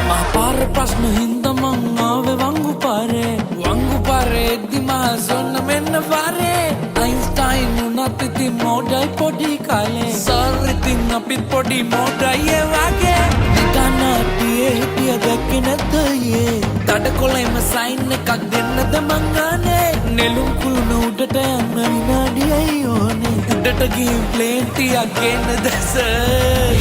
Mahapara prashna hinda man aave wangu pare dima sonna menna pare Einstein unat ti modai podi kale sarritin apit podi modai e wage nikana tiye hitiya dakke natha ye tadakolema sign ekak dennada mangane nelum kuluna udata yanna vinadiyai one udata gi plane tiya genada sir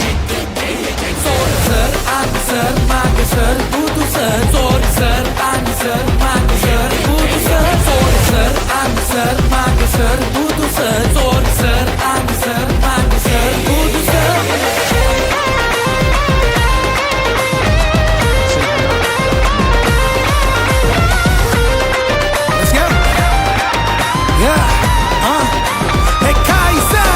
sorry sir answer mage sir budu sir sorry sir answer mage sir budu sir sorry sir answer mage sir budu sir sorry sir answer mage sir budu sir Let's go. Yeah. Hey Kaiser,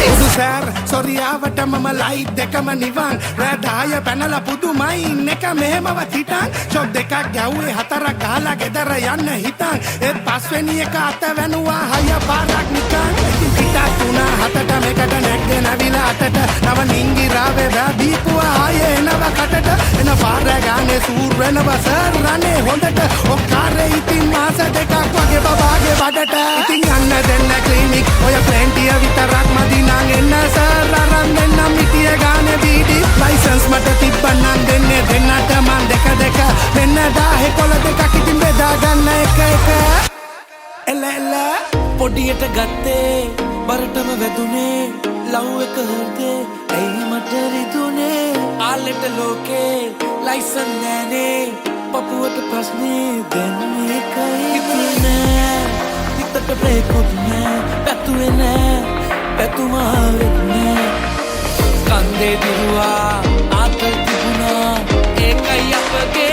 Budu sir, sorry avata mama light dekama nivan radaya panala pudumai inneka mehemaවත් hitan shot dekak ගැව්වේ හතරක් ගහලා ගෙදර යන්න හිතන් ඒ පස්වෙනි එක අත වැනුවා හය පාරක් නිකන් පිටත් තුනා හතට මේකට නැග්ගෙන අවිලා අතට නව නිංගිරාවේ බැදීපුවා ආයේ එනවා කටට එන පාර ගානේ සූර් වෙනවා සර් රනේ හොඳට ඔක්කාරේ ඉතින් මාස දෙකක් වගේ බබාගේ බඩට ඉතින් යන්න දෙන්න ක්ලිනික් ඔය ප්ලැන්ටිය විතරක් මදි නං එන්න සර් අරන් දෙන්නම් මිටිය ගානේ බීඩි ලයිසන්ස් මට තිබ්බනම් දෙන්නේ දෙන්නට මන් දෙක දෙක මෙන්න 10 කොළ දෙකක් ඉතින් බෙදා ගන්න එක එක එල එල පොඩියට ගත්තේ බරටම වැදුනේ ලව් එක හෘදේ ඇයි මට රිදුනේ ආලෙට ලෝකේ ලයිසන් නෑනේ පපුවට ප්‍රශ්නේ දැන් මේකයි කියන්නේ හිතට බ්‍රේකුත් නෑ පැතුවේ නෑ පැතුමාවෙත් නෑ කන්දේ දිරුවා ආතල් තිබුණා ඒකයි අපගේ